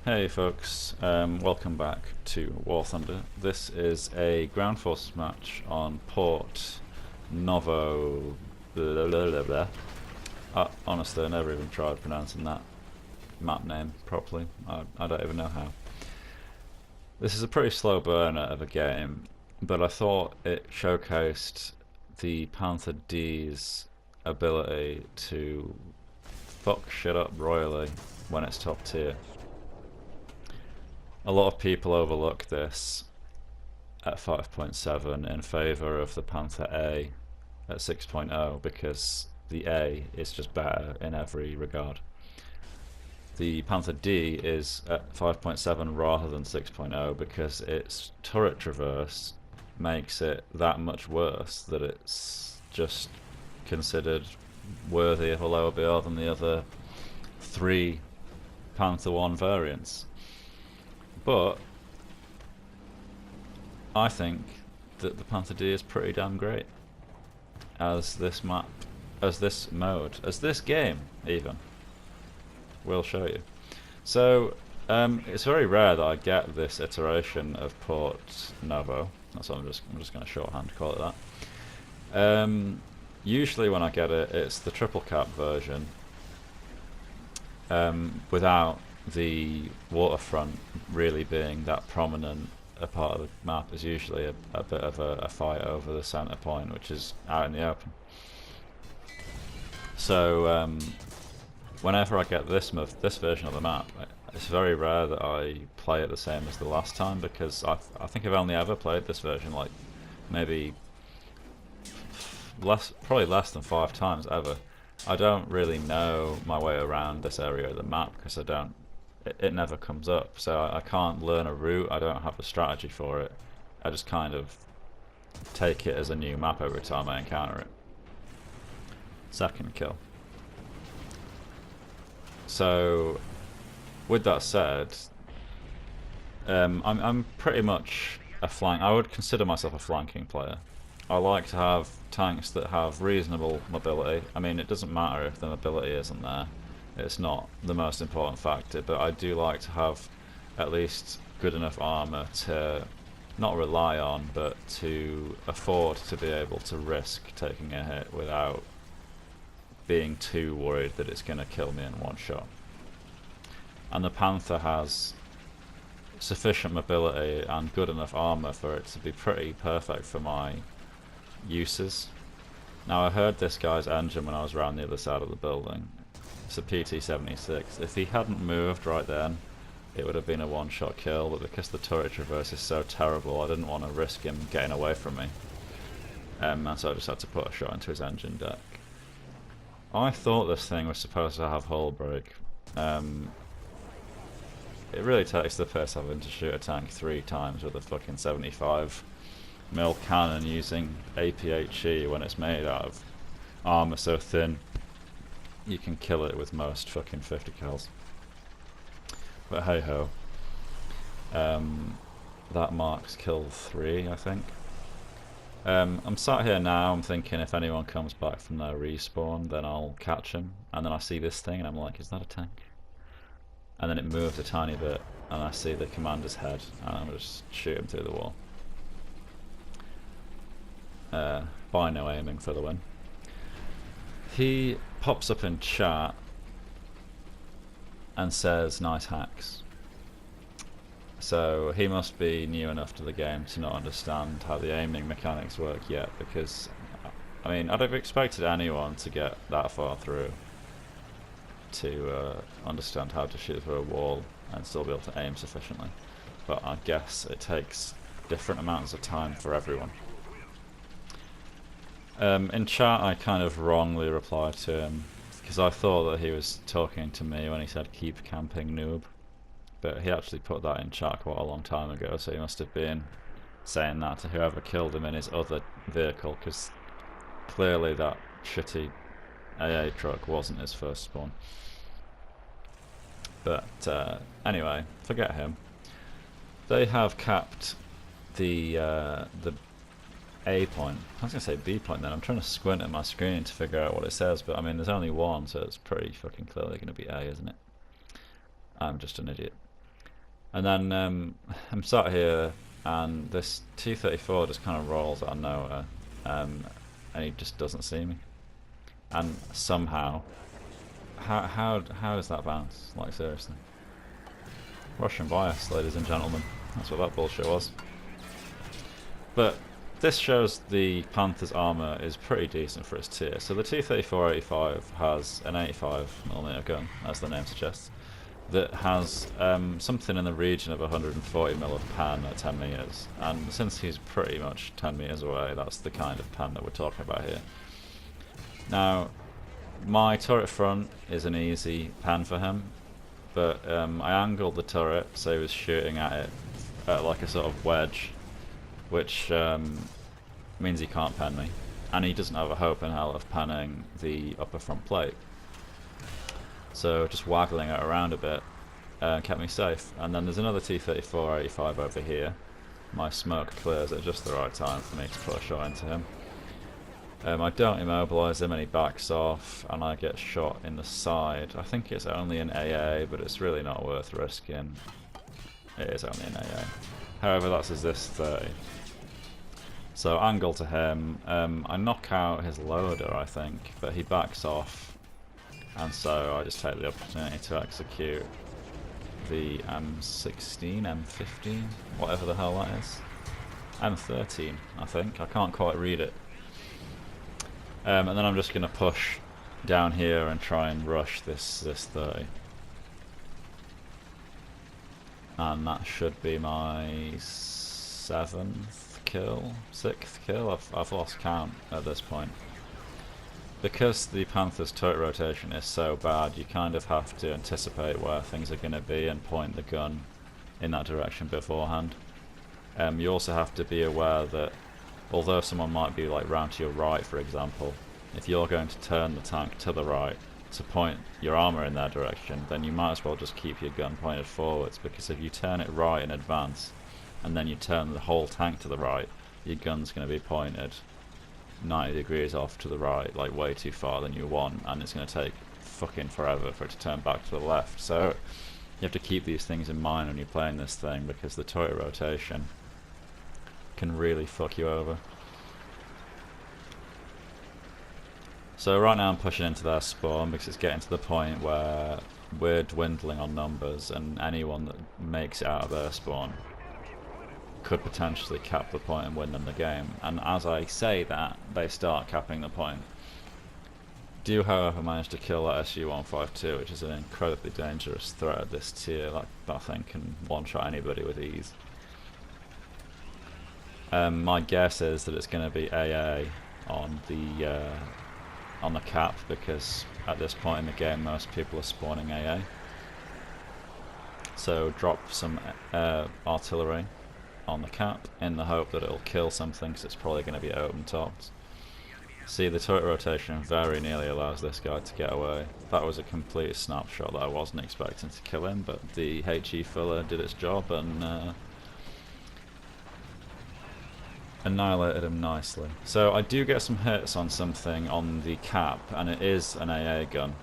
Hey folks, welcome back to WarThunder. This is a ground forces match on Port Novo blah blah blah blah. Honestly, I never even tried pronouncing that map name properly. I don't even know how. This is a pretty slow burner of a game, but I thought it showcased the Panther D's ability to fuck shit up royally when it's top tier. A lot of people overlook this at 5.7 in favour of the Panther A at 6.0 because the A is just better in every regard. The Panther D is at 5.7 rather than 6.0 because its turret traverse makes it that much worse that it's just considered worthy of a lower BR than the other three Panther 1 variants. But I think that the Panther D is pretty damn great as this map, as this mode, as this game even. We'll show you. So it's very rare that I get this iteration of Port Novo. That's what I'm just going to shorthand call it that. Usually when I get it, it's the triple cap version without the waterfront really being that prominent a part of the map. Is usually a bit of a fight over the center point, which is out in the open. So whenever I get this version of the map, it's very rare that I play it the same as the last time, because I think I've only ever played this version like maybe probably less than 5 times ever. I don't really know my way around this area of the map because it never comes up, so I can't learn a route. I don't have a strategy for it. I just kind of take it as a new map every time I encounter it. Second kill. So with that said, I'm pretty much a flank. I would consider myself a flanking player. I like to have tanks that have reasonable mobility. I mean, it doesn't matter if the mobility isn't there. It's not the most important factor, but I do like to have at least good enough armor to not rely on, but to afford to be able to risk taking a hit without being too worried that it's going to kill me in one shot. And the Panther has sufficient mobility and good enough armor for it to be pretty perfect for my uses. Now, I heard this guy's engine when I was around the other side of the building. It's a PT-76. If he hadn't moved right then, it would have been a one-shot kill, but because the turret traverse is so terrible, I didn't want to risk him getting away from me. And so I just had to put a shot into his engine deck. I thought this thing was supposed to have hull break. It really takes the piss having to shoot a tank 3 times with a fucking 75mm cannon using APHE when it's made out of armor so thin you can kill it with most fucking 50 kills. But hey ho. That marks kill 3, I think. I'm sat here now, I'm thinking if anyone comes back from their respawn, then I'll catch him. And then I see this thing and I'm like, is that a tank? And then it moves a tiny bit and I see the commander's head and I'm just shoot him through the wall. Bino aiming for the win. He pops up in chat and says nice hacks. So he must be new enough to the game to not understand how the aiming mechanics work yet, because I mean, I'd have expected anyone to get that far through to understand how to shoot through a wall and still be able to aim sufficiently. But I guess it takes different amounts of time for everyone. In chat I kind of wrongly replied to him because I thought that he was talking to me when he said keep camping noob, but he actually put that in chat quite a long time ago, so he must have been saying that to whoever killed him in his other vehicle, because clearly that shitty AA truck wasn't his first spawn. But anyway, forget him. They have capped the A point. I was going to say B point then. I'm trying to squint at my screen to figure out what it says, but I mean there's only one, so it's pretty fucking clearly going to be A, isn't it? I'm just an idiot. And then I'm sat here, and this T-34 just kind of rolls out of nowhere, and he just doesn't see me. And somehow, how does that bounce? Like, seriously. Russian bias, ladies and gentlemen. That's what that bullshit was. But this shows the Panther's armour is pretty decent for its tier. So the T-34-85 has an 85mm gun, as the name suggests, that has something in the region of 140mm of pan at 10 meters. And since he's pretty much 10 meters away, that's the kind of pan that we're talking about here. Now, my turret front is an easy pan for him, but I angled the turret so he was shooting at it at like a sort of wedge, which means he can't pen me, and he doesn't have a hope in hell of panning the upper front plate. So just waggling it around a bit kept me safe. And then there's another T-34-85 over here. My smoke clears at just the right time for me to put a shot into him. I don't immobilise him and he backs off, and I get shot in the side. I think it's only an AA, but it's really not worth risking. It is only an AA. However, that's his this 30. So angle to him. I knock out his loader, I think, but he backs off, and so I just take the opportunity to execute the M16, M15, whatever the hell that is. M13, I think. I can't quite read it. And then I'm just going to push down here and try and rush this 30. And that should be my 7th kill, 6th kill. I've lost count at this point. Because the Panther's turret rotation is so bad, you kind of have to anticipate where things are going to be and point the gun in that direction beforehand. You also have to be aware that although someone might be like round to your right, for example, if you're going to turn the tank to the right to point your armour in their direction, then you might as well just keep your gun pointed forwards, because if you turn it right in advance and then you turn the whole tank to the right, your gun's going to be pointed 90 degrees off to the right, like way too far than you want, and it's going to take fucking forever for it to turn back to the left. So you have to keep these things in mind when you're playing this thing, because the turret rotation can really fuck you over. So right now I'm pushing into their spawn because it's getting to the point where we're dwindling on numbers, and anyone that makes it out of their spawn could potentially cap the point and win them the game. And as I say that, they start capping the point. Do however manage to kill that SU-152, which is an incredibly dangerous threat at this tier. That thing can one-shot anybody with ease. My guess is that it's going to be AA on the cap, because at this point in the game most people are spawning AA. So drop some artillery on the cap in the hope that it'll kill something, because it's probably going to be open topped. See, the turret rotation very nearly allows this guy to get away. That was a complete snapshot that I wasn't expecting to kill him, but the HE filler did its job and annihilated him nicely. So I do get some hits on something on the cap, and it is an AA gun.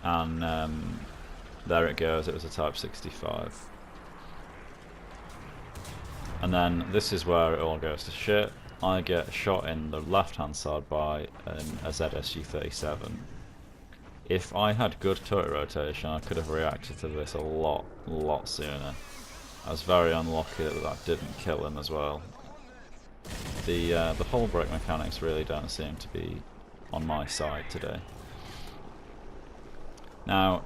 And there it goes, it was a Type 65. And then this is where it all goes to shit. I get shot in the left hand side by a ZSU-37. If I had good turret rotation, I could have reacted to this a lot sooner. I was very unlucky that that didn't kill him as well. The hull break mechanics really don't seem to be on my side today. Now,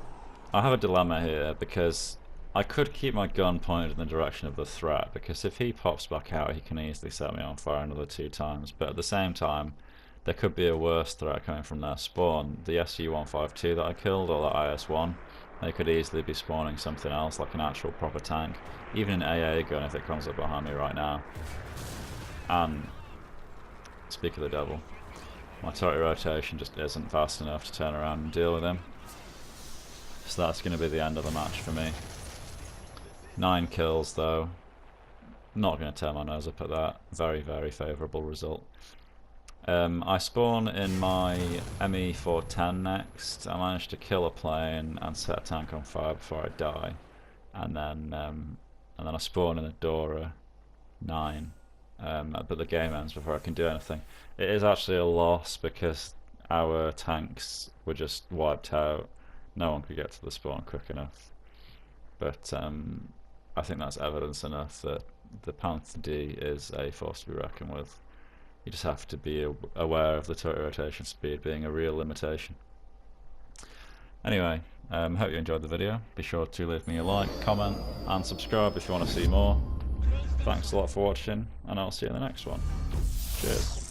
I have a dilemma here, because I could keep my gun pointed in the direction of the threat, because if he pops back out he can easily set me on fire another 2 times, but at the same time there could be a worse threat coming from their spawn. The SU-152 that I killed, or the IS-1, they could easily be spawning something else, like an actual proper tank, even an AA gun if it comes up behind me right now. And speak of the devil, my turret rotation just isn't fast enough to turn around and deal with him, so that's going to be the end of the match for me. 9 kills though, not going to turn my nose up at that. Very favourable result. I spawn in my ME410 next. I managed to kill a plane and set a tank on fire before I die. and then I spawn in a Dora 9, but the game ends before I can do anything. It is actually a loss because our tanks were just wiped out. No one could get to the spawn quick enough. But I think that's evidence enough that the Panther D is a force to be reckoned with. You just have to be aware of the turret rotation speed being a real limitation. Anyway, hope you enjoyed the video. Be sure to leave me a like, comment and subscribe if you want to see more. Thanks a lot for watching, and I'll see you in the next one. Cheers.